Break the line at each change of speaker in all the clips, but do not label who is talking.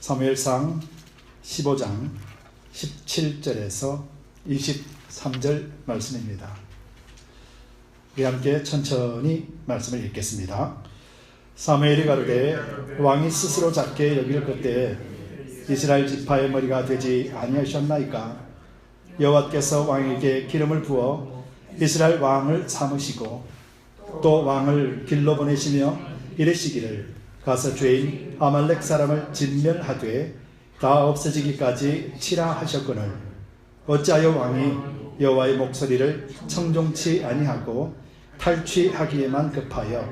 사무엘상 15장 17절에서 23절 말씀입니다. 우리 함께 천천히 말씀을 읽겠습니다. 사무엘이 가로되 왕이 스스로 작게 여길 그때에 이스라엘 지파의 머리가 되지 아니하셨나이까? 여호와께서 왕에게 기름을 부어 이스라엘 왕을 삼으시고 또 왕을 길로 보내시며 이르시기를 가서 죄인 아말렉 사람을 진멸하되 다 없어지기까지 치라 하셨거늘 어찌하여 왕이 여호와의 목소리를 청종치 아니하고 탈취하기에만 급하여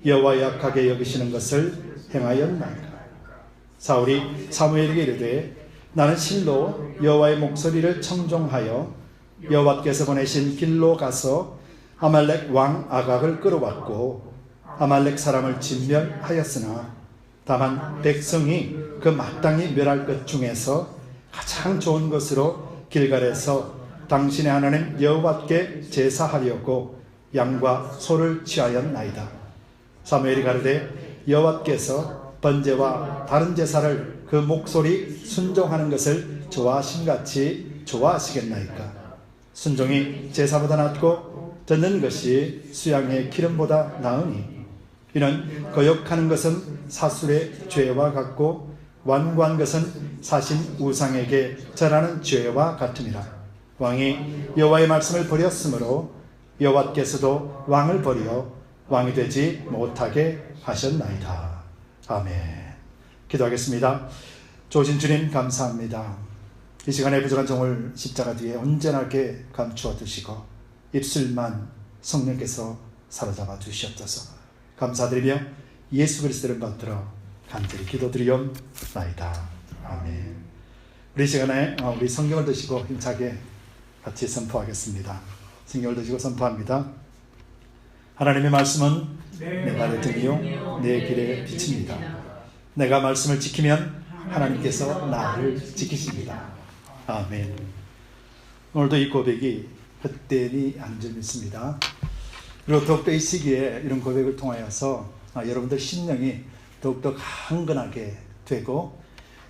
여호와 약하게 여기시는 것을 행하였나이까? 사울이 사무엘에게 이르되 나는 실로 여호와의 목소리를 청종하여 여호와께서 보내신 길로 가서 아말렉 왕 아각을 끌어왔고 아말렉 사람을 진멸하였으나 다만 백성이 그 마땅히 멸할 것 중에서 가장 좋은 것으로 길갈에서 당신의 하나님 여호와께 제사하려고 양과 소를 취하였나이다. 사무엘이 가로되 여호와께서 번제와 다른 제사를 그 목소리 순종하는 것을 좋아하심같이 좋아하시겠나이까? 순종이 제사보다 낫고 듣는 것이 수양의 기름보다 나으니 이는 거역하는 것은 사술의 죄와 같고 완고한 것은 사신 우상에게 절하는 죄와 같음이라. 왕이 여호와의 말씀을 버렸으므로 여호와께서도 왕을 버려 왕이 되지 못하게 하셨나이다. 아멘. 기도하겠습니다. 좋으신 주님 감사합니다. 이 시간에 부족한 종을 십자가 뒤에 언제나 이렇게 감추어 두시고 입술만 성령께서 사로잡아 주시옵소서. 감사드리며 예수 그리스도를 받들어 간절히 기도드리옵나이다. 아멘. 우리 시간에 우리 성경을 드시고 힘차게 같이 선포하겠습니다. 성경을 드시고 선포합니다. 하나님의 말씀은 내 발의 등이요 내 길의 빛입니다. 내가 말씀을 지키면 하나님께서 나를 지키십니다. 아멘. 오늘도 이 고백이 헛되니 안줄 믿습니다. 그리고 더욱더 이 시기에 이런 고백을 통하여서 여러분들 심령이 더욱더 강건하게 되고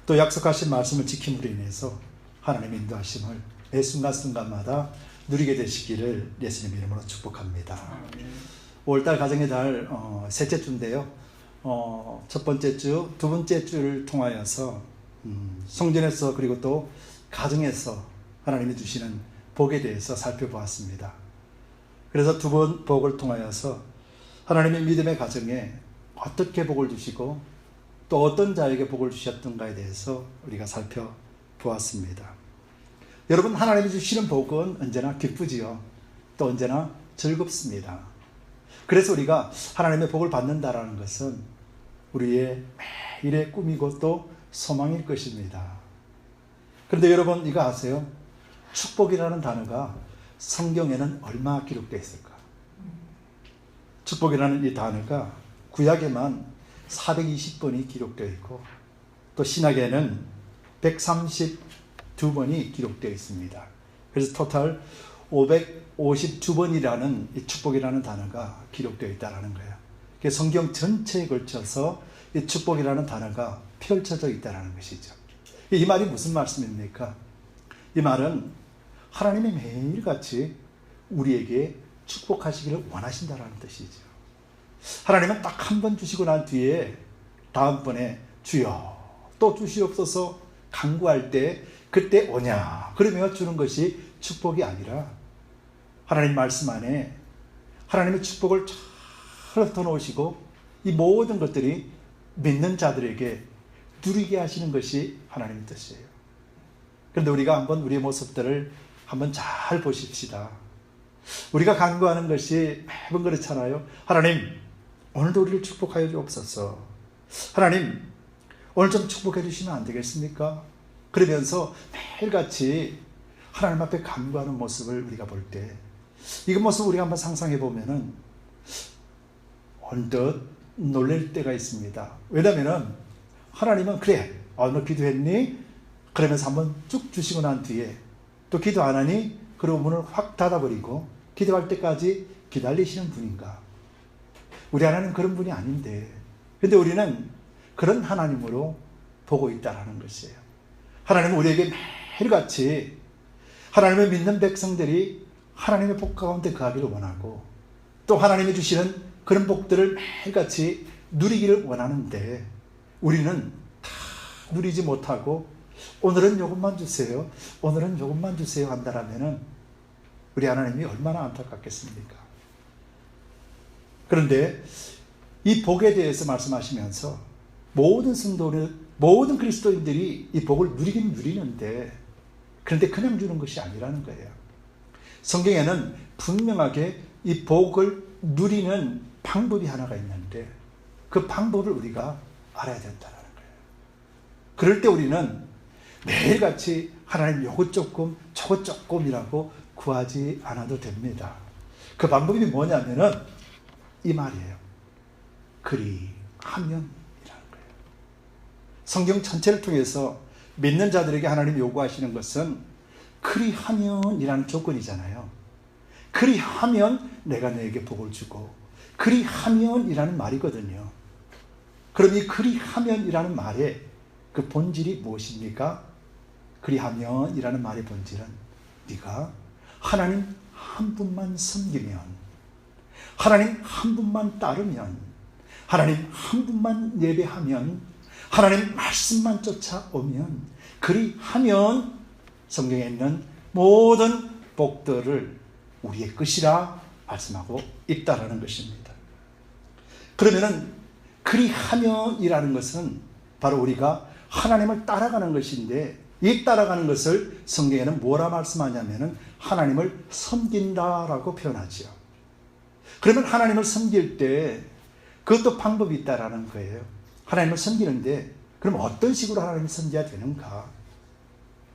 또 약속하신 말씀을 지킴으로 인해서 하나님의 인도하심을 매 순간순간마다 누리게 되시기를 예수님 이름으로 축복합니다. 5월달 가정의 달 셋째 주인데요. 첫 번째 주, 두 번째 주를 통하여서 성전에서 그리고 또 가정에서 하나님이 주시는 복에 대해서 살펴보았습니다. 그래서 두 번 복을 통하여서 하나님의 믿음의 가정에 어떻게 복을 주시고 또 어떤 자에게 복을 주셨던가에 대해서 우리가 살펴보았습니다. 여러분, 하나님이 주시는 복은 언제나 기쁘지요. 또 언제나 즐겁습니다. 그래서 우리가 하나님의 복을 받는다라는 것은 우리의 매일의 꿈이고 또 소망일 것입니다. 그런데 여러분 이거 아세요? 축복이라는 단어가 성경에는 얼마 기록되어 있을까? 축복이라는 이 단어가 구약에만 420번이 기록되어 있고 또 신약에는 132번이 기록되어 있습니다. 그래서 토탈 552번이라는 이 축복이라는 단어가 기록되어 있다는 거예요. 성경 전체에 걸쳐서 이 축복이라는 단어가 펼쳐져 있다는 것이죠. 이 말이 무슨 말씀입니까? 이 말은 하나님이 매일같이 우리에게 축복하시기를 원하신다는 뜻이죠. 하나님은 딱 한 번 주시고 난 뒤에 다음번에 주여 또 주시옵소서 간구할 때 그때 오냐 그러며 주는 것이 축복이 아니라 하나님 말씀 안에 하나님의 축복을 잘 흩어놓으시고 이 모든 것들이 믿는 자들에게 누리게 하시는 것이 하나님의 뜻이에요. 그런데 우리가 한번 우리의 모습들을 한번 잘 보십시다. 우리가 간구하는 것이 매번 그렇잖아요. 하나님, 오늘도 우리를 축복하여 주옵소서. 하나님, 오늘 좀 축복해 주시면 안 되겠습니까? 그러면서 매일같이 하나님 앞에 간구하는 모습을 우리가 볼 때, 이 모습을 우리가 한번 상상해 보면은 언뜻 놀랄 때가 있습니다. 왜냐면은 하나님은 그래, 너 기도했니? 그러면서 한번 쭉 주시고 난 뒤에 또 기도 안 하니? 그리고 문을 확 닫아버리고 기도할 때까지 기다리시는 분인가? 우리 하나님 그런 분이 아닌데, 근데 우리는 그런 하나님으로 보고 있다는 것이에요. 하나님은 우리에게 매일같이 하나님을 믿는 백성들이 하나님의 복 가운데 거하기를 원하고 또 하나님이 주시는 그런 복들을 매일같이 누리기를 원하는데 우리는 다 누리지 못하고 오늘은 조금만 주세요, 오늘은 조금만 주세요 한다라면 우리 하나님이 얼마나 안타깝겠습니까? 그런데 이 복에 대해서 말씀하시면서 모든 성도들, 모든 그리스도인들이 이 복을 누리긴 누리는데 그런데 그냥 주는 것이 아니라는 거예요. 성경에는 분명하게 이 복을 누리는 방법이 하나가 있는데 그 방법을 우리가 알아야 된다는 거예요. 그럴 때 우리는 매일같이 하나님 요것 조금 저것 조금이라고 구하지 않아도 됩니다. 그 방법이 뭐냐면은 이 말이에요. 그리하면이라는 거예요. 성경 전체를 통해서 믿는 자들에게 하나님 요구하시는 것은 그리하면이라는 조건이잖아요. 그리하면 내가 너에게 복을 주고 그리하면이라는 말이거든요. 그럼 이 그리하면이라는 말의 그 본질이 무엇입니까? 그리하면이라는 말의 본질은 네가 하나님 한 분만 섬기면, 하나님 한 분만 따르면, 하나님 한 분만 예배하면, 하나님 말씀만 쫓아오면, 그리하면 성경에 있는 모든 복들을 우리의 것이라 말씀하고 있다라는 것입니다. 그러면은 그리하면이라는 것은 바로 우리가 하나님을 따라가는 것인데 이 따라가는 것을 성경에는 뭐라 말씀하냐면은 하나님을 섬긴다라고 표현하죠. 그러면 하나님을 섬길 때 그것도 방법이 있다라는 거예요. 하나님을 섬기는데 그럼 어떤 식으로 하나님을 섬겨야 되는가?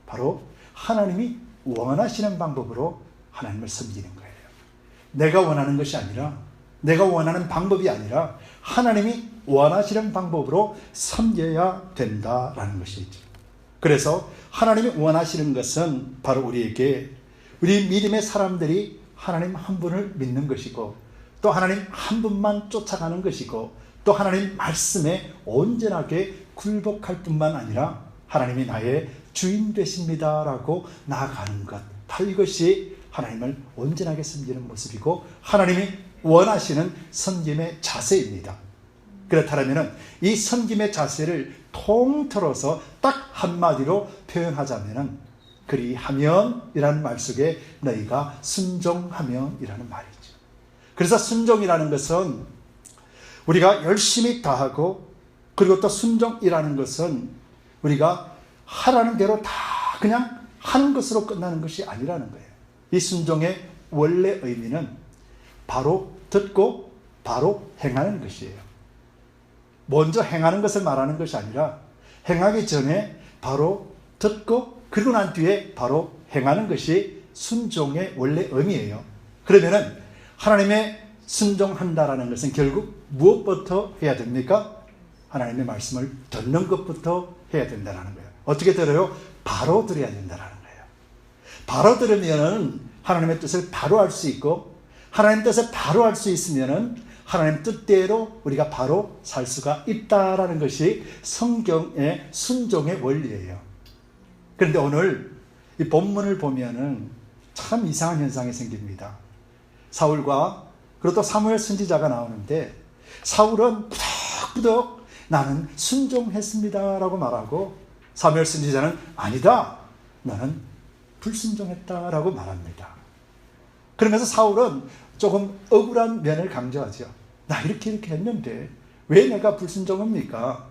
바로 하나님이 원하시는 방법으로 하나님을 섬기는 거예요. 내가 원하는 것이 아니라, 내가 원하는 방법이 아니라 하나님이 원하시는 방법으로 섬겨야 된다라는 것이죠. 그래서 하나님이 원하시는 것은 바로 우리에게 우리 믿음의 사람들이 하나님 한 분을 믿는 것이고 또 하나님 한 분만 쫓아가는 것이고 또 하나님 말씀에 온전하게 굴복할 뿐만 아니라 하나님이 나의 주인 되십니다라고 나아가는 것, 바로 이것이 하나님을 온전하게 섬기는 모습이고 하나님이 원하시는 섬김의 자세입니다. 그렇다면 이 섬김의 자세를 통틀어서 딱 한마디로 표현하자면 그리하면이라는 말 속에 너희가 순종하면이라는 말이죠. 그래서 순종이라는 것은 우리가 열심히 다하고 그리고 또 순종이라는 것은 우리가 하라는 대로 다 그냥 하는 것으로 끝나는 것이 아니라는 거예요. 이 순종의 원래 의미는 바로 듣고 바로 행하는 것이에요. 먼저 행하는 것을 말하는 것이 아니라 행하기 전에 바로 듣고 그리고 난 뒤에 바로 행하는 것이 순종의 원래 의미예요. 그러면은 하나님의 순종한다라는 것은 결국 무엇부터 해야 됩니까? 하나님의 말씀을 듣는 것부터 해야 된다는 거예요. 어떻게 들어요? 바로 들어야 된다는 거예요. 바로 들으면 하나님의 뜻을 바로 알 수 있고 하나님 뜻을 바로 알 수 있으면 하나님 뜻대로 우리가 바로 살 수가 있다라는 것이 성경의 순종의 원리예요. 그런데 오늘 이 본문을 보면은 참 이상한 현상이 생깁니다. 사울과 그리고 또 사무엘 선지자가 나오는데 사울은 부덕부덕 나는 순종했습니다라고 말하고 사무엘 선지자는 아니다, 나는 불순종했다라고 말합니다. 그러면서 사울은 조금 억울한 면을 강조하죠. 나 이렇게 했는데 왜 내가 불순종합니까?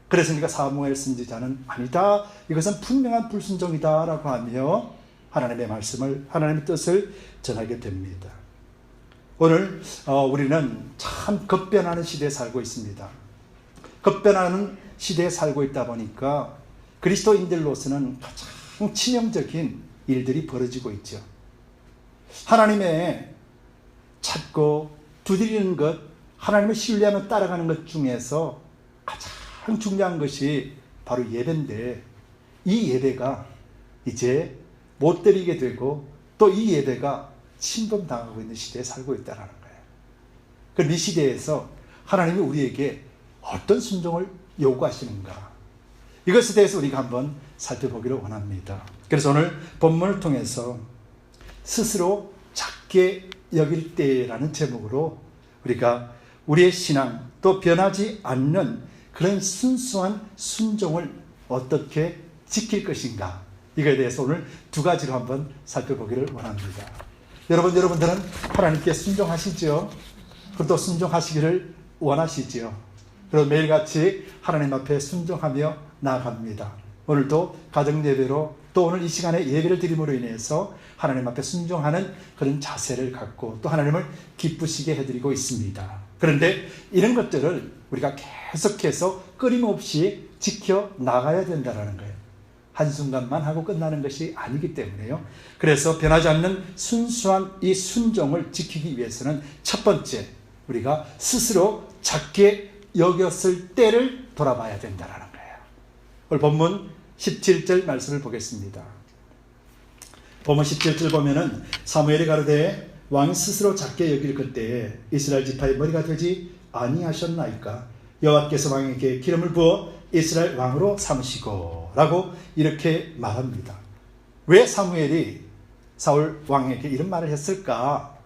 그래서 사무엘 선지자는 아니다, 이것은 분명한 불순종이다라고 하며 하나님의 말씀을, 하나님의 뜻을 전하게 됩니다. 오늘 우리는 참 급변하는 시대에 살고 있습니다. 급변하는 시대에 살고 있다 보니까 그리스도인들로서는 가장 치명적인 일들이 벌어지고 있죠. 하나님의 찾고 두드리는 것, 하나님을 신뢰하며 따라가는 것 중에서 가장 중요한 것이 바로 예배인데 이 예배가 이제 못 드리게 되고 또 이 예배가 침범당하고 있는 시대에 살고 있다는 거예요. 그럼 이 시대에서 하나님이 우리에게 어떤 순종을 요구하시는가? 이것에 대해서 우리가 한번 살펴보기를 원합니다. 그래서 오늘 본문을 통해서 스스로 작게 여길 때라는 제목으로 우리가 우리의 신앙 또 변하지 않는 그런 순수한 순종을 어떻게 지킬 것인가, 이거에 대해서 오늘 두 가지로 한번 살펴보기를 원합니다. 여러분들은 하나님께 순종하시죠? 그리고 순종하시기를 원하시죠? 그리고 매일같이 하나님 앞에 순종하며 나아갑니다. 오늘도 가정예배로 또 오늘 이 시간에 예배를 드림으로 인해서 하나님 앞에 순종하는 그런 자세를 갖고 또 하나님을 기쁘시게 해드리고 있습니다. 그런데 이런 것들을 우리가 계속해서 끊임없이 지켜나가야 된다는 거예요. 한순간만 하고 끝나는 것이 아니기 때문에요. 그래서 변하지 않는 순수한 이 순종을 지키기 위해서는 첫 번째, 우리가 스스로 작게 여겼을 때를 돌아봐야 된다는 거예요. 오늘 본문 17절 말씀을 보겠습니다. 본문 17절 보면은 사무엘이 가로되 왕이 스스로 작게 여길 그때에 이스라엘 지파의 머리가 되지 아니하셨나이까? 여호와께서 왕에게 기름을 부어 이스라엘 왕으로 삼으시고 라고 이렇게 말합니다. 왜 사무엘이 사울 왕에게 이런 말을 했을까?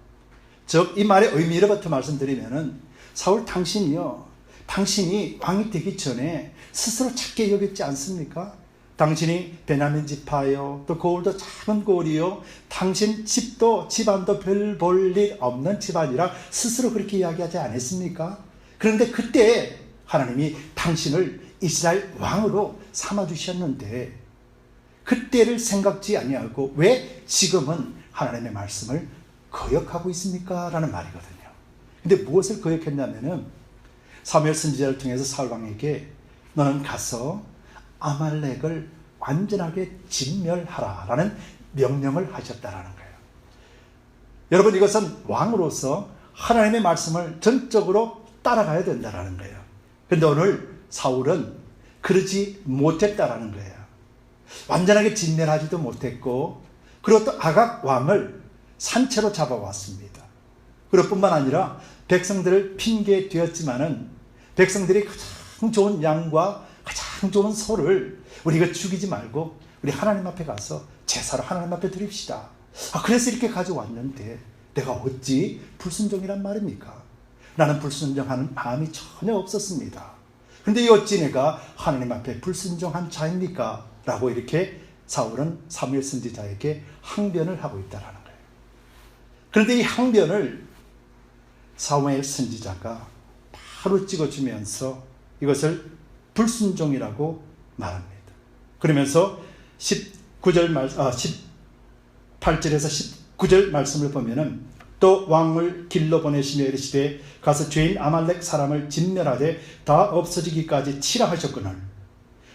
즉 이 말의 의미로부터 말씀드리면은 사울 당신이 왕이 되기 전에 스스로 작게 여겼지 않습니까? 당신이 베냐민 지파요, 또 고을도 작은 고을이요, 당신 집안도 별 볼 일 없는 집안이라 스스로 그렇게 이야기하지 않았습니까? 그런데 그때 하나님이 당신을 이스라엘 왕으로 삼아주셨는데 그때를 생각지 아니하고 왜 지금은 하나님의 말씀을 거역하고 있습니까? 라는 말이거든요. 근데 무엇을 거역했냐면은 사무엘 선지자를 통해서 사울 왕에게 너는 가서 아말렉을 완전하게 진멸하라 라는 명령을 하셨다라는 거예요. 여러분, 이것은 왕으로서 하나님의 말씀을 전적으로 따라가야 된다라는 거예요. 그런데 오늘 사울은 그러지 못했다라는 거예요. 완전하게 진멸하지도 못했고, 그리고 또 아각 왕을 산채로 잡아왔습니다. 그럴 뿐만 아니라 백성들을 핑계 되었지만은 백성들이 가장 좋은 양과 가장 좋은 소를 우리 이거 죽이지 말고 우리 하나님 앞에 가서 제사로 하나님 앞에 드립시다. 그래서 이렇게 가져왔는데 내가 어찌 불순종이란 말입니까? 나는 불순종하는 마음이 전혀 없었습니다. 그런데 어찌 내가 하나님 앞에 불순종한 자입니까? 라고 이렇게 사울은 사무엘 선지자에게 항변을 하고 있다는 거예요. 그런데 이 항변을 사무엘 선지자가 바로 찍어주면서 이것을 불순종이라고 말합니다. 그러면서 18절에서 19절 말씀을 보면은 또 왕을 길로 보내시며 이르시되 가서 죄인 아말렉 사람을 진멸하되 다 없어지기까지 치라 하셨거늘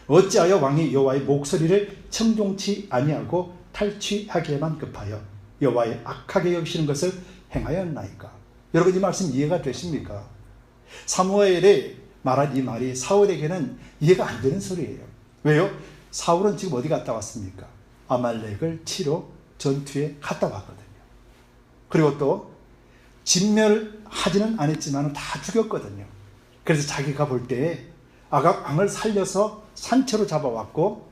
어찌하여 왕이 여호와의 목소리를 청종치 아니하고 탈취하기에만 급하여 여호와의 악하게 여기시는 것을 행하였나이까? 여러분, 이 말씀 이해가 되십니까? 사무엘이 말한 이 말이 사울에게는 이해가 안 되는 소리예요. 왜요? 사울은 지금 어디 갔다 왔습니까? 아말렉을 치러 전투에 갔다 왔거든요. 그리고 또 진멸하지는 않았지만 다 죽였거든요. 그래서 자기가 볼 때 아각 왕을 살려서 산채로 잡아왔고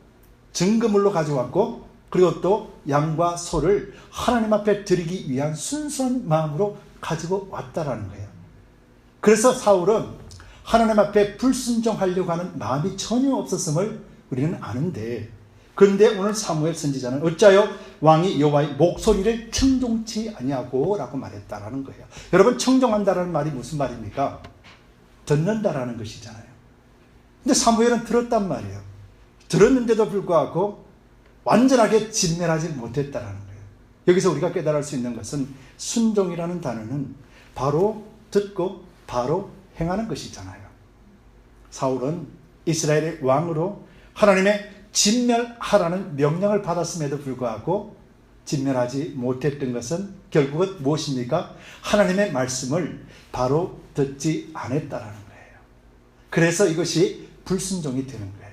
증거물로 가져왔고 그리고 또 양과 소를 하나님 앞에 드리기 위한 순수한 마음으로 가지고 왔다라는 거예요. 그래서 사울은 하나님 앞에 불순종하려고 하는 마음이 전혀 없었음을 우리는 아는데, 그런데 오늘 사무엘 선지자는 어찌하여 왕이 여호와의 목소리를 청종치 아니하고 라고 말했다라는 거예요. 여러분, 청종한다라는 말이 무슨 말입니까? 듣는다라는 것이잖아요. 근데 사무엘은 들었단 말이에요. 들었는데도 불구하고 완전하게 진멸하지 못했다라는 거예요. 여기서 우리가 깨달을 수 있는 것은 순종이라는 단어는 바로 듣고 바로 행하는 것이잖아요. 사울은 이스라엘의 왕으로 하나님의 진멸하라는 명령을 받았음에도 불구하고 진멸하지 못했던 것은 결국은 무엇입니까? 하나님의 말씀을 바로 듣지 않았다라는 거예요. 그래서 이것이 불순종이 되는 거예요.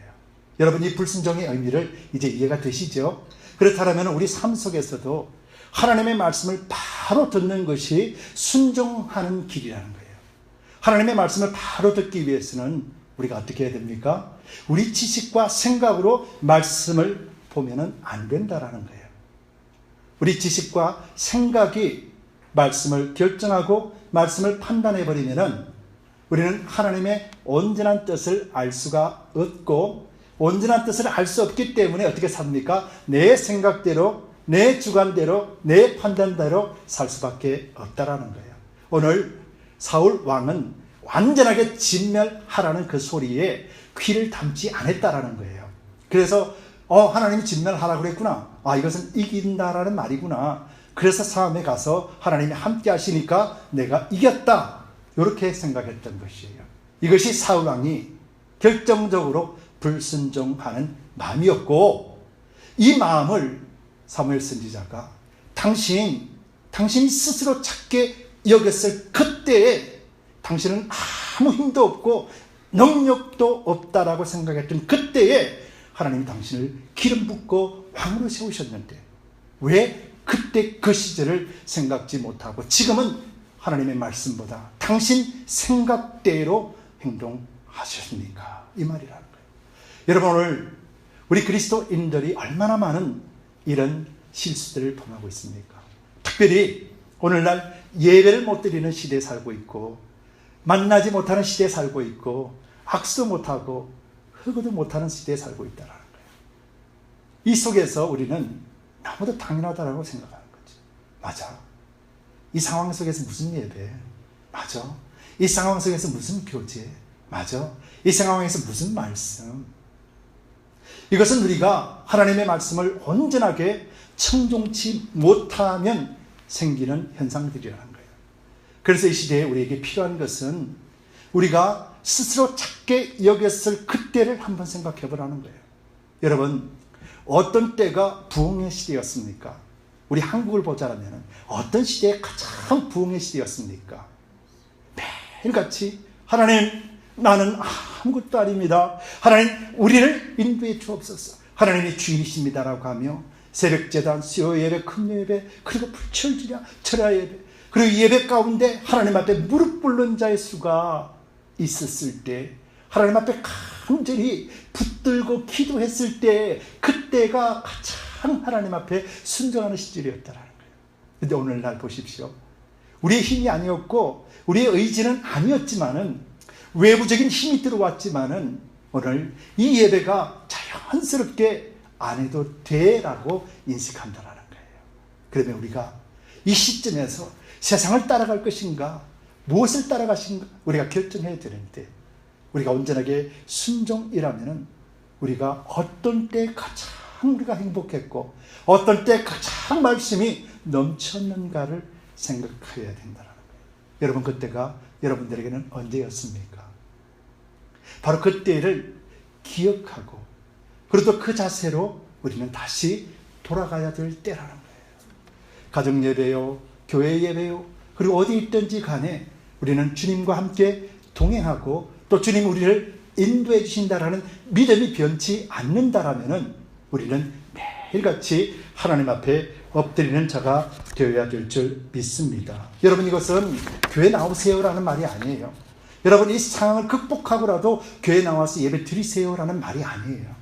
여러분, 이 불순종의 의미를 이제 이해가 되시죠? 그렇다면 우리 삶 속에서도 하나님의 말씀을 바로 듣는 것이 순종하는 길이라는 거예요. 하나님의 말씀을 바로 듣기 위해서는 우리가 어떻게 해야 됩니까? 우리 지식과 생각으로 말씀을 보면은 안 된다라는 거예요. 우리 지식과 생각이 말씀을 결정하고 말씀을 판단해 버리면은 우리는 하나님의 온전한 뜻을 알 수가 없고, 온전한 뜻을 알 수 없기 때문에 어떻게 삽니까? 내 생각대로, 내 주관대로, 내 판단대로 살 수밖에 없다라는 거예요. 오늘 사울 왕은 완전하게 진멸하라는 그 소리에 귀를 담지 않았다라는 거예요. 그래서 하나님이 진멸하라고 그랬구나. 이것은 이긴다라는 말이구나. 그래서 싸움에 가서 하나님이 함께 하시니까 내가 이겼다, 이렇게 생각했던 것이에요. 이것이 사울 왕이 결정적으로 불순종하는 마음이었고, 이 마음을 사무엘 선지자가 당신이 스스로 찾게 여겼을 그때에 당신은 아무 힘도 없고 능력도 없다라고 생각했던 그때에 하나님이 당신을 기름 붓고 왕으로 세우셨는데 왜 그때 그 시절을 생각지 못하고 지금은 하나님의 말씀보다 당신 생각대로 행동하셨습니까? 이 말이라는 거예요. 여러분, 오늘 우리 그리스도인들이 얼마나 많은 이런 실수들을 범하고 있습니까? 특별히 오늘날 예배를 못 드리는 시대에 살고 있고, 만나지 못하는 시대에 살고 있고, 악수도 못하고 흑어도 못하는 시대에 살고 있다는 거예요. 이 속에서 우리는 너무도 당연하다고 생각하는 거죠. 맞아. 이 상황 속에서 무슨 예배? 맞아. 이 상황 속에서 무슨 교제? 맞아. 이 상황에서 무슨 말씀? 이것은 우리가 하나님의 말씀을 온전하게 청종치 못하면 생기는 현상들이라는 거예요. 그래서 이 시대에 우리에게 필요한 것은 우리가 스스로 찾게 여겼을 그때를 한번 생각해 보라는 거예요. 여러분, 어떤 때가 부흥의 시대였습니까? 우리 한국을 보자면 어떤 시대에 가장 부흥의 시대였습니까? 매일같이 하나님, 나는 아무것도 아닙니다. 하나님, 우리를 인도해 주옵소서. 하나님이 주인이십니다라고 하며 새벽제단, 수요 예배, 금요 예배, 그리고 불철주야, 철야 예배, 그리고 예배 가운데 하나님 앞에 무릎 꿇는 자의 수가 있었을 때, 하나님 앞에 간절히 붙들고 기도했을 때, 그때가 가장 하나님 앞에 순종하는 시절이었다라는 거예요. 그런데 오늘날 보십시오. 우리의 힘이 아니었고 우리의 의지는 아니었지만은, 외부적인 힘이 들어왔지만은 오늘 이 예배가 자연스럽게 안 해도 돼라고 인식한다라는 거예요. 그러면 우리가 이 시점에서 세상을 따라갈 것인가, 무엇을 따라가신가 우리가 결정해야 되는데, 우리가 온전하게 순종이라면은 우리가 어떤 때 가장 우리가 행복했고 어떤 때 가장 말씀이 넘쳤는가를 생각해야 된다는 거예요. 여러분, 그때가 여러분들에게는 언제였습니까? 바로 그때를 기억하고, 그리고 그 자세로 우리는 다시 돌아가야 될 때라는 거예요. 가정 예배요, 교회 예배요, 그리고 어디 있든지 간에 우리는 주님과 함께 동행하고 또 주님 우리를 인도해 주신다라는 믿음이 변치 않는다라면은 우리는 매일같이 하나님 앞에 엎드리는 자가 되어야 될 줄 믿습니다. 여러분, 이것은 교회 나오세요라는 말이 아니에요. 여러분, 이 상황을 극복하고라도 교회 나와서 예배 드리세요라는 말이 아니에요.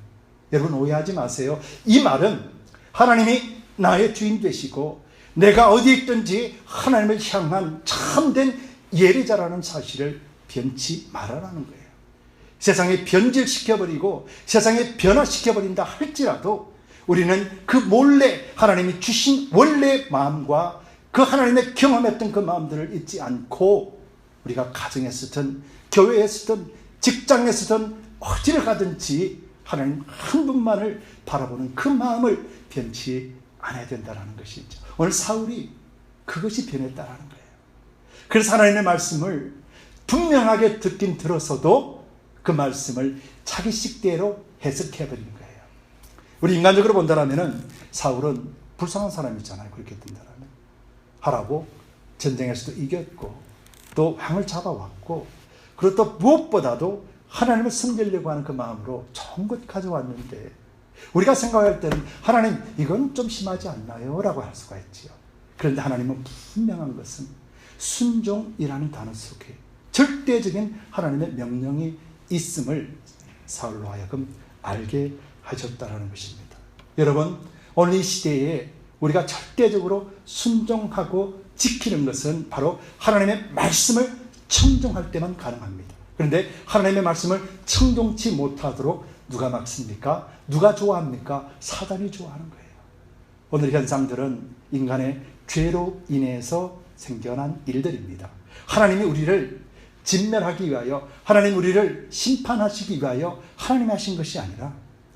여러분, 오해하지 마세요. 이 말은 하나님이 나의 주인 되시고 내가 어디 있든지 하나님을 향한 참된 예배자라는 사실을 변치 말아라는 거예요. 세상에 변질시켜버리고 세상에 변화시켜버린다 할지라도 우리는 그 몰래 하나님이 주신 원래의 마음과 그 하나님의 경험했던 그 마음들을 잊지 않고, 우리가 가정에서든 교회에서든 직장에서든 어디를 가든지 하나님 한 분만을 바라보는 그 마음을 변치 않아야 된다는 것이죠. 오늘 사울이 그것이 변했다라는 거예요. 그래서 하나님의 말씀을 분명하게 듣긴 들어서도 그 말씀을 자기 식대로 해석해버린 거예요. 우리 인간적으로 본다면 사울은 불쌍한 사람이잖아요. 그렇게 된다면 하라고 전쟁에서도 이겼고 또 왕을 잡아왔고, 그리고 또 무엇보다도 하나님을 섬기려고 하는 그 마음으로 좋은 것 가져왔는데, 우리가 생각할 때는 하나님 이건 좀 심하지 않나요? 라고 할 수가 있지요. 그런데 하나님은 분명한 것은 순종이라는 단어 속에 절대적인 하나님의 명령이 있음을 사울로 하여금 알게 하셨다라는 것입니다. 여러분, 오늘 이 시대에 우리가 절대적으로 순종하고 지키는 것은 바로 하나님의 말씀을 청종할 때만 가능합니다. 그런데 하나님의 말씀을 청종치 못하도록 누가 막습니까? 누가 좋아합니까? 사단이 좋아하는 거예요. 오늘 현상들은 인간의 죄로 인해서 생겨난 일들입니다. 하나님이 우리를 진멸하기 위하여, 하나님 우리를 심판하시기 위하여 하나님이 하신 것이 아니라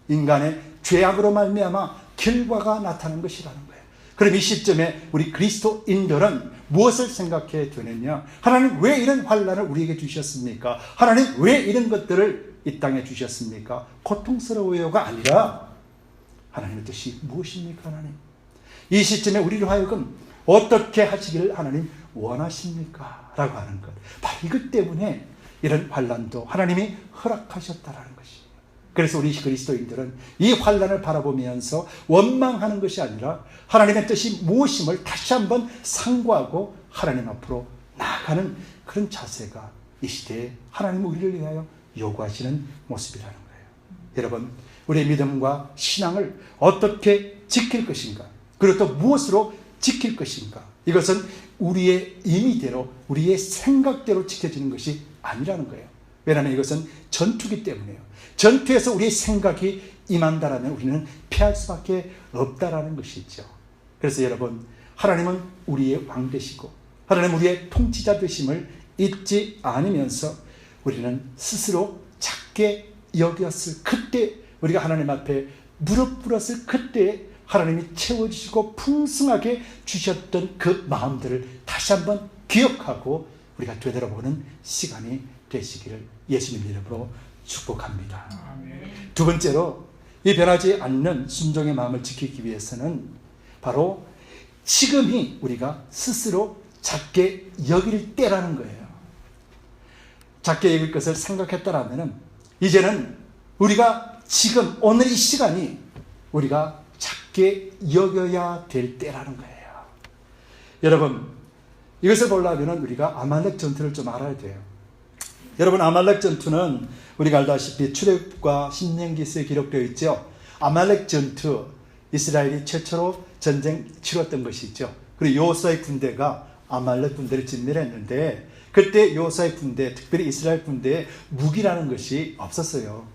인간의 죄악으로 말미암아 결과가 나타난 것이라는 거예요. 그럼 이 시점에 우리 그리스도인들은 무엇을 생각해야 되느냐? 하나님 왜 이런 환난을 우리에게 주셨습니까? 하나님 왜 이런 것들을 이 땅에 주셨습니까? 고통스러워요가 아니라 하나님의 뜻이 무엇입니까? 하나님, 이 시점에 우리로 하여금 어떻게 하시기를 하나님 원하십니까? 라고 하는 것, 바로 이것 때문에 이런 환난도 하나님이 허락하셨다라는 것이에요. 그래서 우리 그리스도인들은 이 환난을 바라보면서 원망하는 것이 아니라 하나님의 뜻이 무엇임을 다시 한번 상고하고 하나님 앞으로 나아가는 그런 자세가 이 시대에 하나님 우리를 위하여 요구하시는 모습이라는 거예요. 여러분, 우리의 믿음과 신앙을 어떻게 지킬 것인가, 그리고 또 무엇으로 지킬 것인가, 이것은 우리의 임의대로, 우리의 생각대로 지켜지는 것이 아니라는 거예요. 왜냐하면 이것은 전투기 때문에요. 전투에서 우리의 생각이 임한다라면 우리는 패할 수밖에 없다라는 것이죠. 그래서 여러분, 하나님은 우리의 왕 되시고 하나님 우리의 통치자 되심을 잊지 않으면서 우리는 스스로 작게 여겼을 그때, 우리가 하나님 앞에 무릎 꿇었을 그때 하나님이 채워주시고 풍성하게 주셨던 그 마음들을 다시 한번 기억하고 우리가 되돌아보는 시간이 되시기를 예수님 이름으로 축복합니다. 두 번째로, 이 변하지 않는 순종의 마음을 지키기 위해서는 바로 지금이 우리가 스스로 작게 여길 때라는 거예요. 작게 여길 것을 생각했다라면 이제는 우리가 지금 오늘 이 시간이 우리가 작게 여겨야 될 때라는 거예요. 여러분, 이것을 보려면 우리가 아말렉 전투를 좀 알아야 돼요. 여러분, 아말렉 전투는 우리가 알다시피 출애굽과 신명기서에 기록되어 있죠. 아말렉 전투, 이스라엘이 최초로 전쟁 치렀던 것이죠. 그리고 여호수아의 군대가 아말렉 군대를 진멸했는데 그때 여호수아의 군대, 특별히 이스라엘 군대에 무기라는 것이 없었어요.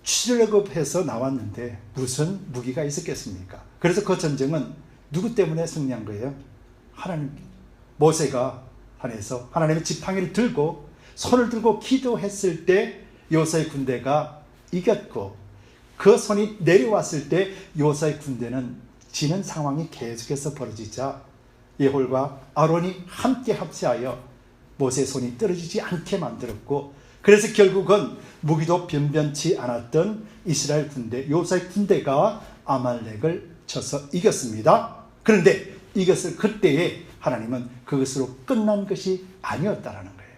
출애굽해서 나왔는데 무슨 무기가 있었겠습니까? 그래서 그 전쟁은 누구 때문에 승리한 거예요? 하나님. 모세가 하늘에서 하나님의 지팡이를 들고 손을 들고 기도했을 때 여호수아의 군대가 이겼고, 그 손이 내려왔을 때 여호수아의 군대는 지는 상황이 계속해서 벌어지자 예홀과 아론이 함께 합세하여 모세의 손이 떨어지지 않게 만들었고, 그래서 결국은 무기도 변변치 않았던 이스라엘 군대, 여호수아의 군대가 아말렉을 쳐서 이겼습니다. 그런데 이것을 그때에 하나님은 그것으로 끝난 것이 아니었다라는 거예요.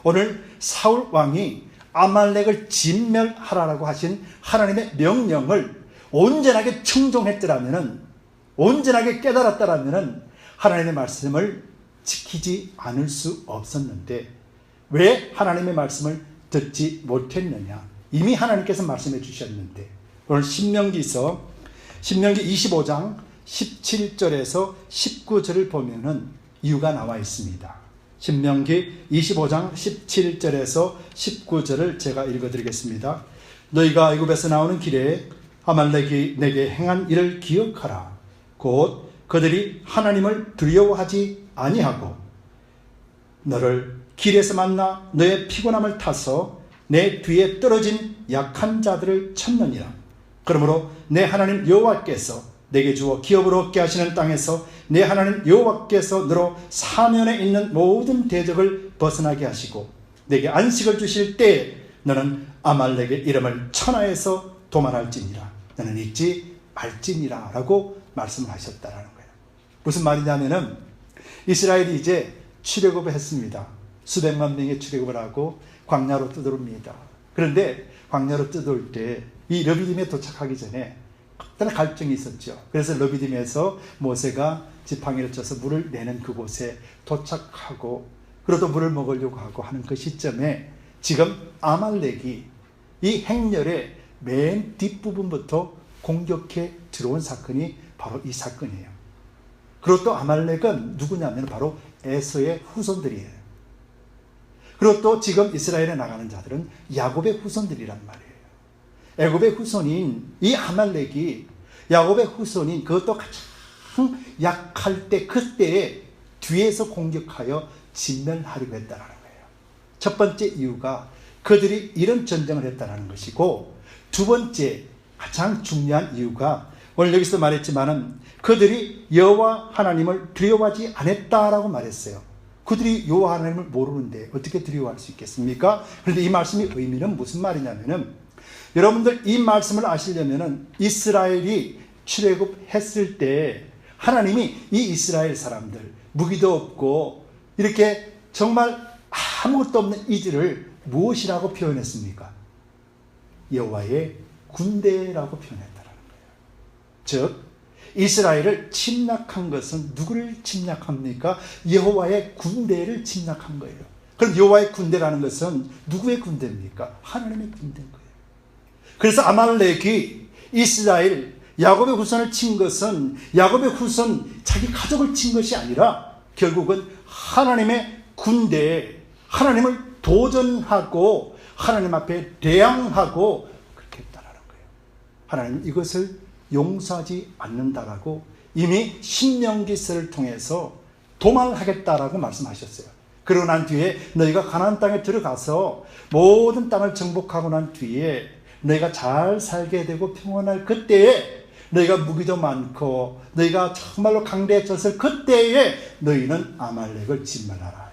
오늘 사울 왕이 아말렉을 진멸하라고 하신 하나님의 명령을 온전하게 청종했더라면, 온전하게 깨달았더라면 하나님의 말씀을 지키지 않을 수 없었는데 왜 하나님의 말씀을 듣지 못했느냐? 이미 하나님께서 말씀해 주셨는데, 오늘 신명기 25장 17절에서 19절을 보면은 이유가 나와 있습니다. 신명기 25장 17절에서 19절을 제가 읽어드리겠습니다. 너희가 애굽에서 나오는 길에 아말렉이 내게 행한 일을 기억하라. 곧 그들이 하나님을 두려워하지 아니하고 너를 길에서 만나 너의 피곤함을 타서 내 뒤에 떨어진 약한 자들을 쳤느니라. 그러므로 내 하나님 여호와께서 내게 주어 기업으로 얻게 하시는 땅에서 내 하나님 여호와께서 너로 사면에 있는 모든 대적을 벗어나게 하시고 내게 안식을 주실 때 너는 아말렉의 이름을 천하에서 도말할지니라. 너는 잊지 말지니라 라고 말씀을 하셨다라는 거예요. 무슨 말이냐면은 이스라엘이 이제 출애굽을 했습니다. 수백만 명이 출애굽을 하고 광야로 떠도릅니다. 그런데 광야로 떠돌 때 이 르비딤에 도착하기 전에 어떤 갈증이 있었죠. 그래서 르비딤에서 모세가 지팡이를 쳐서 물을 내는 그곳에 도착하고, 그러도 물을 먹으려고 하고 하는 그 시점에 지금 아말렉이 이 행렬의 맨 뒷부분부터 공격해 들어온 사건이 바로 이 사건이에요. 그리고 또 아말렉은 누구냐면 바로 에서의 후손들이에요. 그리고 또 지금 이스라엘에 나가는 자들은 야곱의 후손들이란 말이에요. 애굽의 후손인 이 아말렉이 야곱의 후손인 그것도 가장 약할 때 그때에 뒤에서 공격하여 진멸하려고 했다는 거예요. 첫 번째 이유가 그들이 이런 전쟁을 했다는 것이고, 두 번째 가장 중요한 이유가 오늘 여기서 말했지만은 그들이 여호와 하나님을 두려워하지 않았다라고 말했어요. 그들이 여호와 하나님을 모르는데 어떻게 두려워할 수 있겠습니까? 그런데 이 말씀의 의미는 무슨 말이냐면은, 여러분들 이 말씀을 아시려면은 이스라엘이 출애굽했을 때 하나님이 이 이스라엘 사람들 무기도 없고 이렇게 정말 아무것도 없는 이들을 무엇이라고 표현했습니까? 여호와의 군대라고 표현했다는 거예요. 즉 이스라엘을 침략한 것은 누구를 침략합니까? 여호와의 군대를 침략한 거예요. 그럼 여호와의 군대라는 것은 누구의 군대입니까? 하나님의 군대인 거예요. 그래서 아말렉이 이스라엘 야곱의 후손을 친 것은 야곱의 후손 자기 가족을 친 것이 아니라 결국은 하나님의 군대에 하나님을 도전하고 하나님 앞에 대항하고 그렇게 했다라는 거예요. 하나님 이것을 용서하지 않는다라고 이미 신명기서를 통해서 도말하겠다라고 말씀하셨어요. 그러고 난 뒤에 너희가 가나안 땅에 들어가서 모든 땅을 정복하고 난 뒤에 너희가 잘 살게 되고 평온할 그때에 너희가 무기도 많고 너희가 정말로 강대해졌을 그때에 너희는 아말렉을 진멸하라.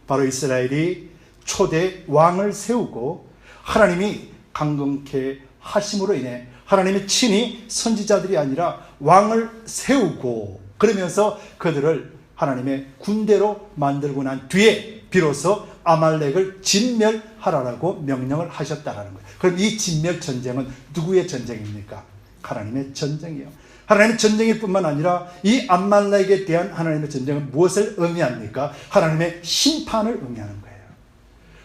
바로 이스라엘이 초대 왕을 세우고 하나님이 강건케 하심으로 인해 하나님이 친히 선지자들이 아니라 왕을 세우고 그러면서 그들을 하나님의 군대로 만들고 난 뒤에 비로소 아말렉을 진멸하라라고 명령을 하셨다라는 거예요. 그럼 이 진멸 전쟁은 누구의 전쟁입니까? 하나님의 전쟁이에요. 하나님의 전쟁일 뿐만 아니라 이 아말렉에 대한 하나님의 전쟁은 무엇을 의미합니까? 하나님의 심판을 의미하는 거예요.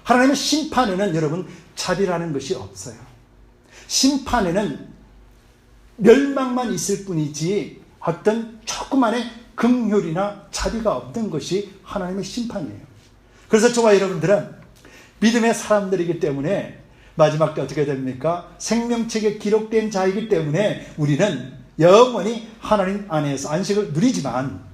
하나님의 심판에는 여러분 자비라는 것이 없어요. 심판에는 멸망만 있을 뿐이지 어떤 조그만의 긍휼이나 자비가 없는 것이 하나님의 심판이에요. 그래서 저와 여러분들은 믿음의 사람들이기 때문에 마지막 때 어떻게 됩니까? 생명책에 기록된 자이기 때문에 우리는 영원히 하나님 안에서 안식을 누리지만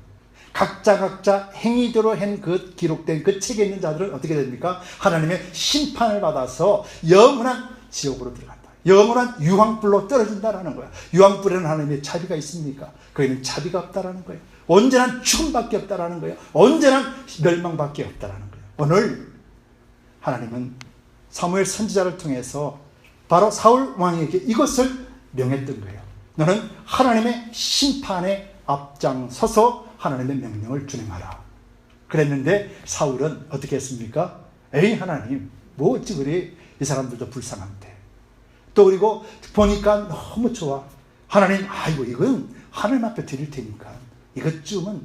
각자 행위대로 한 그 기록된 그 책에 있는 자들은 어떻게 됩니까? 하나님의 심판을 받아서 영원한 지옥으로 들어간다. 영원한 유황불로 떨어진다라는 거야. 유황불에는 하나님의 자비가 있습니까? 거기는 자비가 없다라는 거예요. 언제나 죽음밖에 없다라는 거예요. 언제나 멸망밖에 없다라는 거예요. 오늘 하나님은 사무엘 선지자를 통해서 바로 사울 왕에게 이것을 명했던 거예요. 너는 하나님의 심판에 앞장서서 하나님의 명령을 준행하라. 그랬는데 사울은 어떻게 했습니까? 에이 하나님, 뭐 어찌 그리 이 사람들도 불쌍한데. 또 그리고 보니까 너무 좋아. 하나님, 아이고 이건 하나님 앞에 드릴 테니까 이것쯤은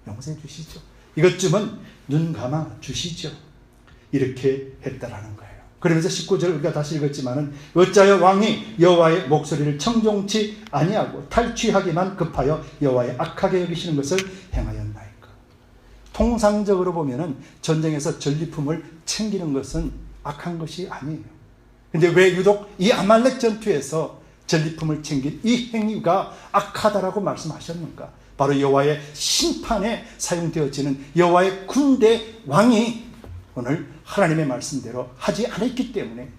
용서해 주시죠. 이것쯤은 눈 감아 주시죠. 이렇게 했다라는 거예요. 그러면서 19절 우리가 다시 읽었지만은 어찌하여 왕이 여호와의 목소리를 청종치 아니하고 탈취하기만 급하여 여호와의 악하게 여기시는 것을 행하였나이까. 통상적으로 보면은 전쟁에서 전리품을 챙기는 것은 악한 것이 아니에요. 근데 왜 유독 이 아말렉 전투에서 전리품을 챙긴 이 행위가 악하다라고 말씀하셨는가? 바로 여호와의 심판에 사용되어지는 여호와의 군대 왕이 오늘 하나님의 말씀대로 하지 않았기 때문에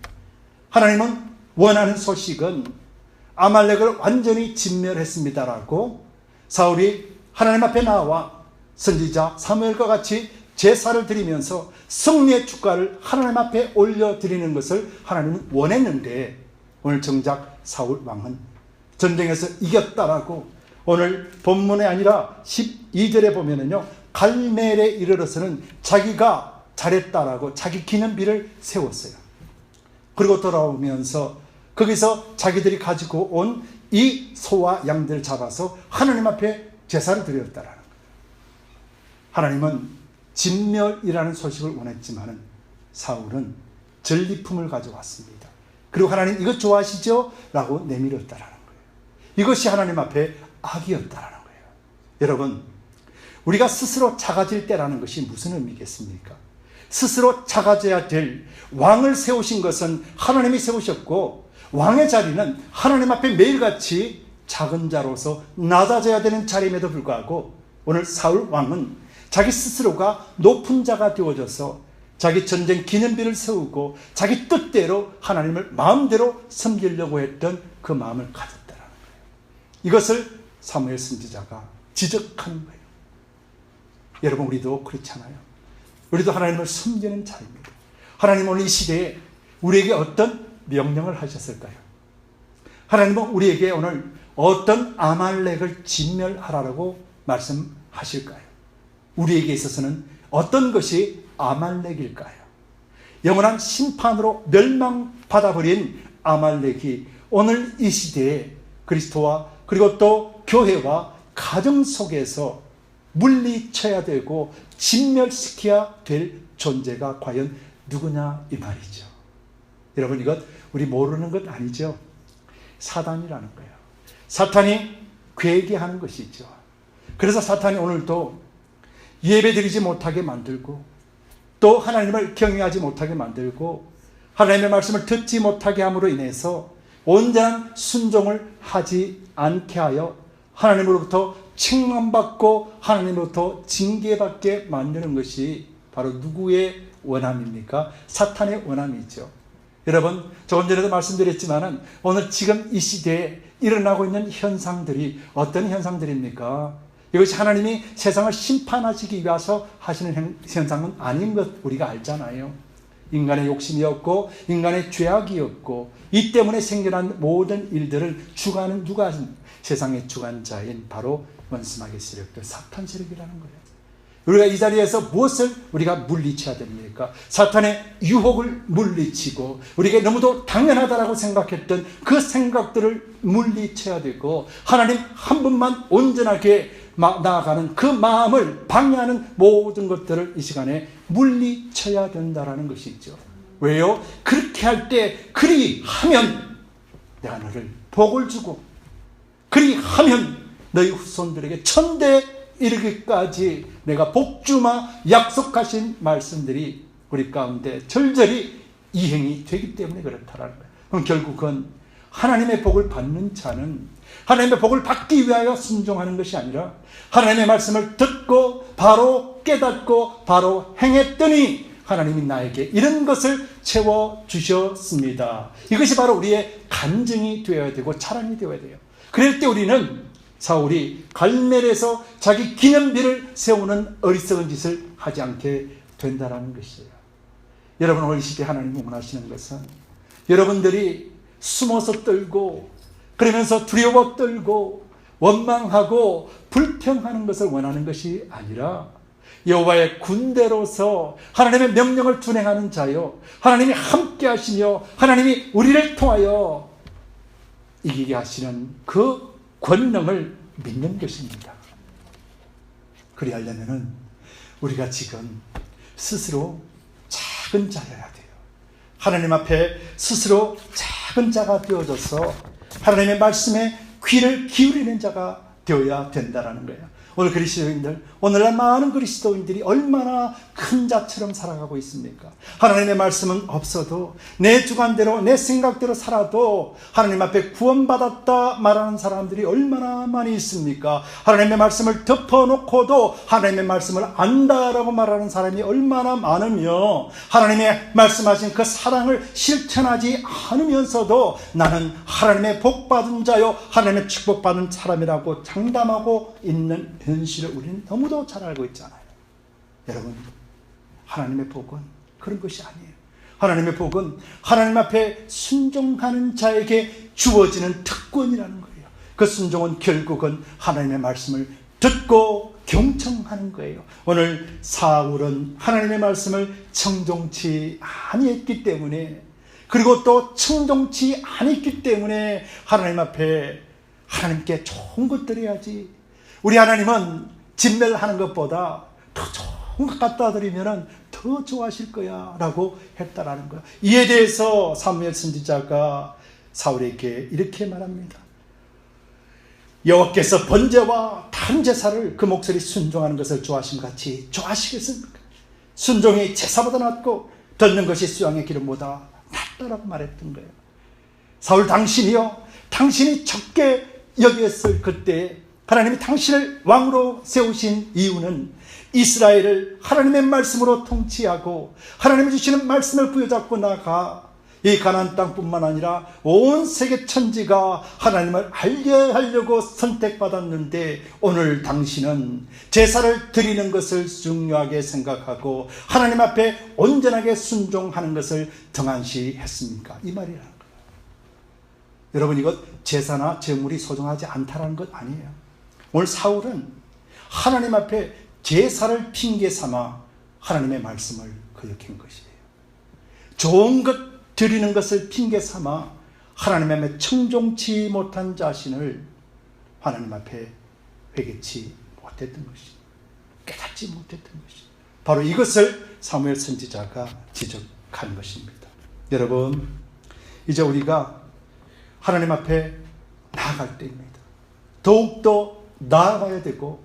하나님은 원하는 소식은 아말렉을 완전히 진멸했습니다라고 사울이 하나님 앞에 나와 선지자 사무엘과 같이 제사를 드리면서 승리의 축가를 하나님 앞에 올려드리는 것을 하나님은 원했는데 오늘 정작 사울 왕은 전쟁에서 이겼다라고 오늘 본문에 아니라 12절에 보면은요 갈멜에 이르러서는 자기가 잘했다라고 자기 기념비를 세웠어요. 그리고 돌아오면서 거기서 자기들이 가지고 온 이 소와 양들을 잡아서 하나님 앞에 제사를 드렸다라는 거예요. 하나님은 진멸이라는 소식을 원했지만은 사울은 전리품을 가져왔습니다. 그리고 하나님 이것 좋아하시죠? 라고 내밀었다라는 거예요. 이것이 하나님 앞에 악이었다라는 거예요. 여러분, 우리가 스스로 작아질 때라는 것이 무슨 의미겠습니까? 스스로 작아져야 될 왕을 세우신 것은 하나님이 세우셨고, 왕의 자리는 하나님 앞에 매일같이 작은 자로서 낮아져야 되는 자리임에도 불구하고 오늘 사울 왕은 자기 스스로가 높은 자가 되어져서 자기 전쟁 기념비를 세우고 자기 뜻대로 하나님을 마음대로 섬기려고 했던 그 마음을 가졌다는 거예요. 이것을 사무엘 선지자가 지적하는 거예요. 여러분, 우리도 그렇잖아요. 우리도 하나님을 섬기는 자입니다. 하나님 오늘 이 시대에 우리에게 어떤 명령을 하셨을까요? 하나님은 우리에게 오늘 어떤 아말렉을 진멸하라고 말씀하실까요? 우리에게 있어서는 어떤 것이 아말렉일까요? 영원한 심판으로 멸망받아버린 아말렉이 오늘 이 시대에 그리스도와 그리고 또 교회와 가정 속에서 물리쳐야 되고 진멸시켜야 될 존재가 과연 누구냐 이 말이죠. 여러분, 이것 우리 모르는 것 아니죠? 사단이라는 거예요. 사탄이 괴계하는 것이죠. 그래서 사탄이 오늘도 예배드리지 못하게 만들고 또 하나님을 경외하지 못하게 만들고 하나님의 말씀을 듣지 못하게 함으로 인해서 온전한 순종을 하지 않게 하여 하나님으로부터 책망받고 하나님으로부터 징계받게 만드는 것이 바로 누구의 원함입니까? 사탄의 원함이죠. 여러분, 조금 전에도 말씀드렸지만 오늘 지금 이 시대에 일어나고 있는 현상들이 어떤 현상들입니까? 이것이 하나님이 세상을 심판하시기 위해서 하시는 현상은 아닌 것 우리가 알잖아요. 인간의 욕심이었고 인간의 죄악이었고 이 때문에 생겨난 모든 일들을 주관은 누가 세상의 주관자인 바로 원수마귀 세력들, 사탄 세력이라는 거예요. 우리가 이 자리에서 무엇을 우리가 물리쳐야 됩니까? 사탄의 유혹을 물리치고 우리에게 너무도 당연하다라고 생각했던 그 생각들을 물리쳐야 되고 하나님 한 분만 온전하게 나아가는 그 마음을 방해하는 모든 것들을 이 시간에 물리쳐야 된다는 것이죠. 왜요? 그렇게 할 때 그리하면 내가 너를 복을 주고 그리하면 너희 후손들에게 천대 이르기까지 내가 복주마 약속하신 말씀들이 우리 가운데 절절히 이행이 되기 때문에 그렇다라는 거예요. 그럼 결국은 하나님의 복을 받는 자는 하나님의 복을 받기 위하여 순종하는 것이 아니라 하나님의 말씀을 듣고 바로 깨닫고 바로 행했더니 하나님이 나에게 이런 것을 채워주셨습니다. 이것이 바로 우리의 간증이 되어야 되고 자랑이 되어야 돼요. 그럴 때 우리는 사울이 갈멜에서 자기 기념비를 세우는 어리석은 짓을 하지 않게 된다는 것이에요. 여러분, 오늘 이 시대 하나님이 원하시는 것은 여러분들이 숨어서 떨고 그러면서 두려워 떨고 원망하고 불평하는 것을 원하는 것이 아니라 여호와의 군대로서 하나님의 명령을 준행하는 자요, 하나님이 함께 하시며 하나님이 우리를 통하여 이기게 하시는 그 권능을 믿는 것입니다. 그리하려면 우리가 지금 스스로 작은 자여야 돼요. 하나님 앞에 스스로 작은 자가 되어져서 하나님의 말씀에 귀를 기울이는 자가 되어야 된다는 거예요. 오늘 그리스도인들, 오늘날 많은 그리스도인들이 얼마나 큰 자처럼 살아가고 있습니까? 하나님의 말씀은 없어도 내 주관대로 내 생각대로 살아도 하나님 앞에 구원받았다 말하는 사람들이 얼마나 많이 있습니까? 하나님의 말씀을 덮어놓고도 하나님의 말씀을 안다라고 말하는 사람이 얼마나 많으며 하나님의 말씀하신 그 사랑을 실천하지 않으면서도 나는 하나님의 복받은 자요 하나님의 축복받은 사람이라고 장담하고 있는 현실을 우리는 너무도 잘 알고 있잖아요. 여러분, 하나님의 복은 그런 것이 아니에요. 하나님의 복은 하나님 앞에 순종하는 자에게 주어지는 특권이라는 거예요. 그 순종은 결국은 하나님의 말씀을 듣고 경청하는 거예요. 오늘 사울은 하나님의 말씀을 청종치 아니했기 때문에, 그리고 또 청종치 않았기 때문에 하나님 앞에 하나님께 좋은 것 드려야지, 우리 하나님은 진멸하는 것보다 더 좋은 것 갖다 드리면 더 더 좋아하실 거야 라고 했다라는 거야. 이에 대해서 사무엘 선지자가 사울에게 이렇게 말합니다. 여호와께서 번제와 다른 제사를 그 목소리 순종하는 것을 좋아하심 같이 좋아하시겠습니까? 순종이 제사보다 낫고 듣는 것이 수양의 기름보다 낫다라고 말했던 거예요. 사울 당신이 적게 여겼을 그때 하나님이 당신을 왕으로 세우신 이유는 이스라엘을 하나님의 말씀으로 통치하고 하나님이 주시는 말씀을 부여잡고 나가 이 가나안 땅뿐만 아니라 온 세계 천지가 하나님을 알게 하려고 선택받았는데 오늘 당신은 제사를 드리는 것을 중요하게 생각하고 하나님 앞에 온전하게 순종하는 것을 등한시했습니까? 이 말이라는 거예요. 여러분, 이것 제사나 제물이 소중하지 않다라는 것 아니에요. 오늘 사울은 하나님 앞에 제사를 핑계 삼아 하나님의 말씀을 거역한 것이에요. 좋은 것 드리는 것을 핑계 삼아 하나님 앞에 청종치 못한 자신을 하나님 앞에 회개치 못했던 것이, 깨닫지 못했던 것이, 바로 이것을 사무엘 선지자가 지적한 것입니다. 여러분, 이제 우리가 하나님 앞에 나아갈 때입니다. 더욱더 나아가야 되고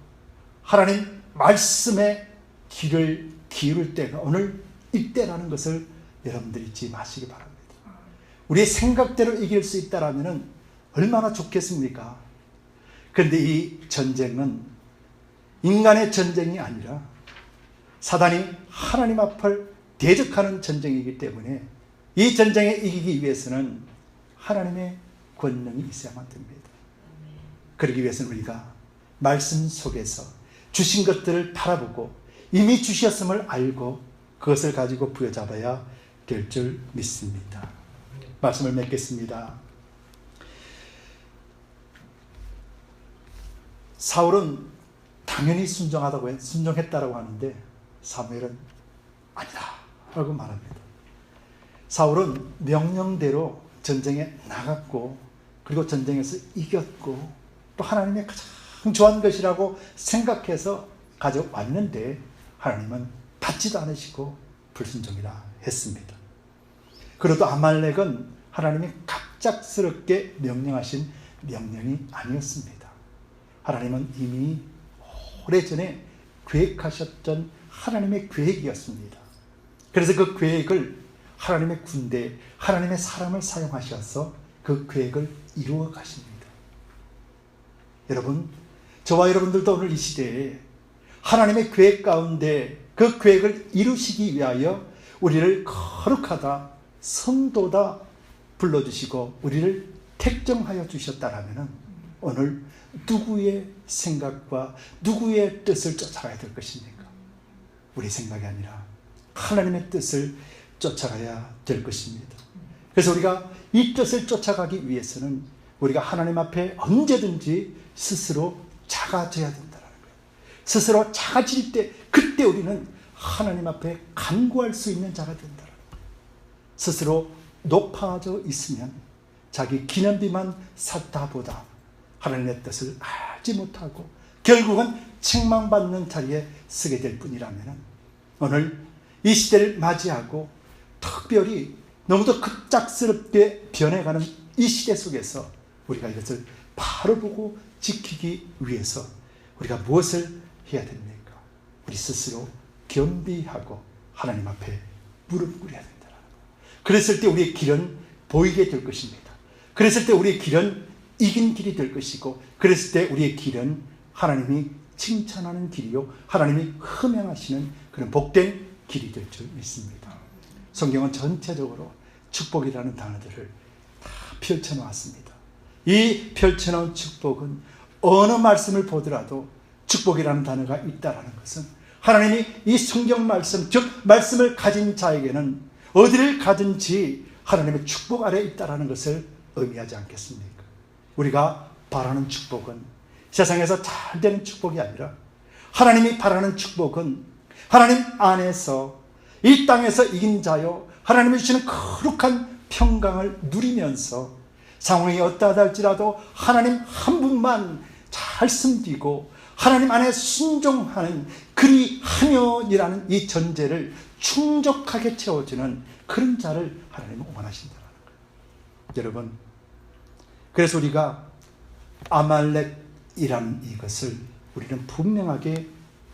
하나님 말씀의 길을 기울일 때가 오늘 이때라는 것을 여러분들이 잊지 마시기 바랍니다. 우리의 생각대로 이길 수 있다면 얼마나 좋겠습니까? 그런데 이 전쟁은 인간의 전쟁이 아니라 사단이 하나님 앞을 대적하는 전쟁이기 때문에 이 전쟁에 이기기 위해서는 하나님의 권능이 있어야만 됩니다. 그러기 위해서는 우리가 말씀 속에서 주신 것들을 바라보고 이미 주셨음을 알고 그것을 가지고 부여잡아야 될 줄 믿습니다. 말씀을 맺겠습니다. 사울은 당연히 순종했다라고 하는데 사무엘은 아니다 라고 말합니다. 사울은 명령대로 전쟁에 나갔고 그리고 전쟁에서 이겼고 또 하나님의 가장 좋아하는 것이라고 생각해서 가져왔는데 하나님은 받지도 않으시고 불순종이라 했습니다. 그래도 아말렉은 하나님이 갑작스럽게 명령하신 명령이 아니었습니다. 하나님은 이미 오래전에 계획하셨던 하나님의 계획이었습니다. 그래서 그 계획을 하나님의 군대, 하나님의 사람을 사용하셔서 그 계획을 이루어 가십니다. 여러분, 저와 여러분들도 오늘 이 시대에 하나님의 계획 가운데 그 계획을 이루시기 위하여 우리를 거룩하다, 성도다 불러주시고 우리를 택정하여 주셨다라면 오늘 누구의 생각과 누구의 뜻을 쫓아가야 될 것입니까? 우리 생각이 아니라 하나님의 뜻을 쫓아가야 될 것입니다. 그래서 우리가 이 뜻을 쫓아가기 위해서는 우리가 하나님 앞에 언제든지 스스로 작아져야 된다는 거예요. 스스로 작아질 때 그때 우리는 하나님 앞에 간구할 수 있는 자가 된다는 거예요. 스스로 높아져 있으면 자기 기념비만 샀다 보다 하나님의 뜻을 알지 못하고 결국은 책망받는 자리에 서게 될 뿐이라면 오늘 이 시대를 맞이하고 특별히 너무도 급작스럽게 변해가는 이 시대 속에서 우리가 이것을 바로 보고 지키기 위해서 우리가 무엇을 해야 됩니까? 우리 스스로 겸비하고 하나님 앞에 무릎 꿇어야 된다. 그랬을 때 우리의 길은 보이게 될 것입니다. 그랬을 때 우리의 길은 이긴 길이 될 것이고 그랬을 때 우리의 길은 하나님이 칭찬하는 길이요 하나님이 흠양하시는 그런 복된 길이 될 줄 믿습니다. 성경은 전체적으로 축복이라는 단어들을 다 펼쳐놓았습니다. 이 펼쳐놓은 축복은 어느 말씀을 보더라도 축복이라는 단어가 있다는 것은 하나님이 이 성경 말씀, 즉 말씀을 가진 자에게는 어디를 가든지 하나님의 축복 아래에 있다는 것을 의미하지 않겠습니까? 우리가 바라는 축복은 세상에서 잘 되는 축복이 아니라 하나님이 바라는 축복은 하나님 안에서 이 땅에서 이긴 자요 하나님이 주시는 거룩한 평강을 누리면서 상황이 어떠하다 할지라도 하나님 한 분만 잘 섬기고 하나님 안에 순종하는 그리 하면이라는 이 전제를 충족하게 채워주는 그런 자를 하나님은 원하신다는 거예요. 여러분, 그래서 우리가 아말렉이라는 이것을 우리는 분명하게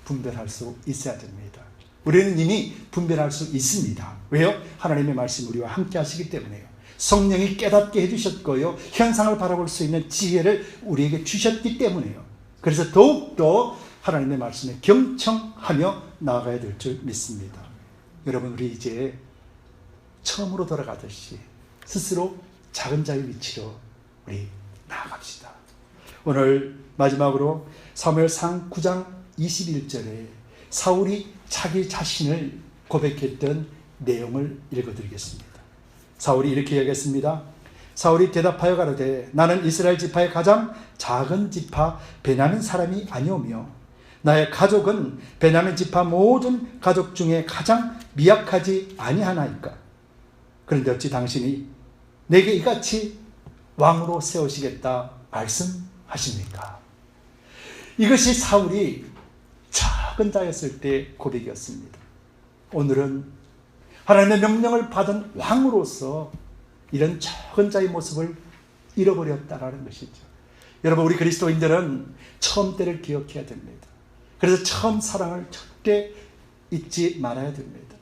분별할 수 있어야 됩니다. 우리는 이미 분별할 수 있습니다. 왜요? 하나님의 말씀 우리와 함께 하시기 때문에요. 성령이 깨닫게 해주셨고요, 현상을 바라볼 수 있는 지혜를 우리에게 주셨기 때문에요. 그래서 더욱더 하나님의 말씀에 경청하며 나아가야 될 줄 믿습니다. 여러분, 우리 이제 처음으로 돌아가듯이 스스로 작은 자의 위치로 우리 나아갑시다. 오늘 마지막으로 사무엘상 9장 21절에 사울이 자기 자신을 고백했던 내용을 읽어드리겠습니다. 사울이 이렇게 이야기했습니다. 사울이 대답하여 가로되 나는 이스라엘 지파의 가장 작은 지파 베냐민 사람이 아니오며 나의 가족은 베냐민 지파 모든 가족 중에 가장 미약하지 아니하나이까. 그런데 어찌 당신이 내게 이같이 왕으로 세우시겠다 말씀하십니까? 이것이 사울이 작은 자였을 때 고백이었습니다. 오늘은 하나님의 명령을 받은 왕으로서 이런 작은 자의 모습을 잃어버렸다라는 것이죠. 여러분, 우리 그리스도인들은 처음 때를 기억해야 됩니다. 그래서 처음 사랑을 절대 잊지 말아야 됩니다.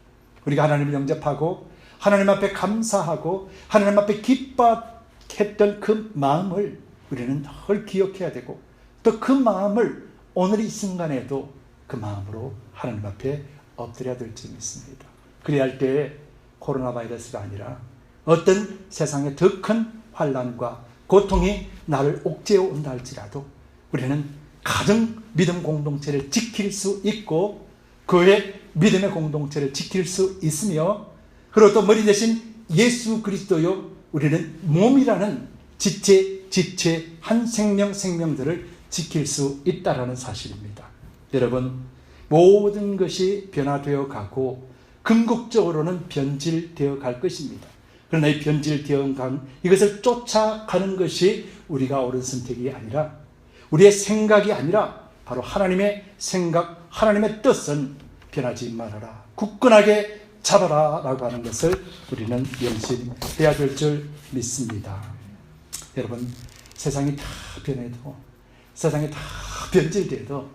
우리가 하나님을 영접하고 하나님 앞에 감사하고 하나님 앞에 기뻐했던 그 마음을 우리는 늘 기억해야 되고, 또 그 마음을 오늘 이 순간에도 그 마음으로 하나님 앞에 엎드려야 될 줄 믿습니다. 그래야 할 때에 코로나 바이러스가 아니라 어떤 세상의 더 큰 환난과 고통이 나를 옥죄어 온다 할지라도 우리는 가정 믿음 공동체를 지킬 수 있고 교회 믿음의 공동체를 지킬 수 있으며, 그리고 또 머리 대신 예수 그리스도요, 우리는 몸이라는 지체 한 생명들을 지킬 수 있다라는 사실입니다. 여러분, 모든 것이 변화되어 가고 궁극적으로는 변질되어 갈 것입니다. 그러나 이 변질되어 간 이것을 쫓아가는 것이 우리가 옳은 선택이 아니라, 우리의 생각이 아니라 바로 하나님의 생각, 하나님의 뜻은 변하지 말아라, 굳건하게 잡아라 라고 하는 것을 우리는 명심해야 될 줄 믿습니다. 여러분, 세상이 다 변해도, 세상이 다 변질돼도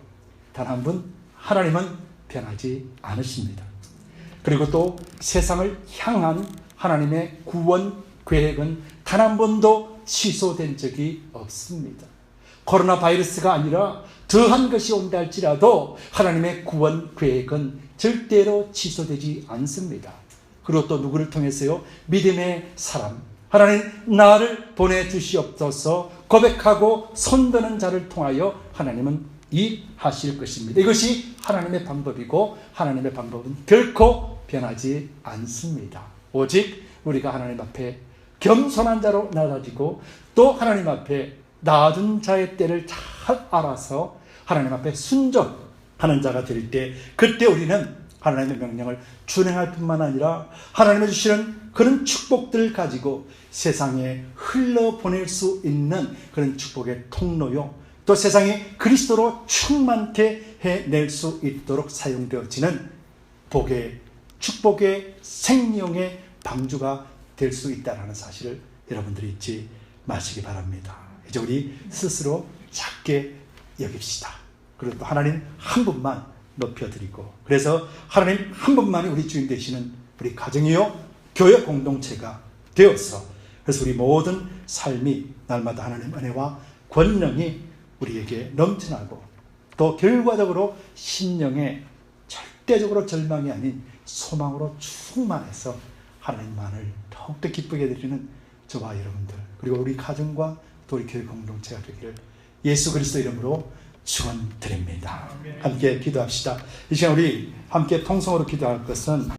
단 한 분 하나님은 변하지 않으십니다. 그리고 또 세상을 향한 하나님의 구원 계획은 단 한 번도 취소된 적이 없습니다. 코로나 바이러스가 아니라 더한 것이 온다 할지라도 하나님의 구원 계획은 절대로 취소되지 않습니다. 그리고 또 누구를 통해서요? 믿음의 사람, 하나님 나를 보내주시옵소서 고백하고 손드는 자를 통하여 하나님은 일하실 것입니다. 이것이 하나님의 방법이고, 하나님의 방법은 결코 변하지 않습니다. 오직 우리가 하나님 앞에 겸손한 자로 나아지고, 또 하나님 앞에 낮은 자의 때를 잘 알아서 하나님 앞에 순종하는 자가 될 때, 그때 우리는 하나님의 명령을 준행할 뿐만 아니라 하나님의 주시는 그런 축복들을 가지고 세상에 흘러보낼 수 있는 그런 축복의 통로요, 또 세상에 그리스도로 충만케 해낼 수 있도록 사용되어지는 복의, 축복의, 생명의 방주가 될 수 있다는 사실을 여러분들이 잊지 마시기 바랍니다. 이제 우리 스스로 작게 여깁시다. 그리고 또 하나님 한 분만 높여드리고, 그래서 하나님 한 분만이 우리 주인 되시는 우리 가정이요 교회 공동체가 되어서, 그래서 우리 모든 삶이 날마다 하나님 은혜와 권능이 우리에게 넘쳐나고, 또 결과적으로 심령에 절대적으로 절망이 아닌 소망으로 충만해서 하나님만을 더욱더 기쁘게 드리는 저와 여러분들, 그리고 우리 가정과 또 우리 교회 공동체가 되기를 예수 그리스도 이름으로 축원드립니다. 함께 기도합시다. 이 시간 우리 함께 통성으로 기도할 것은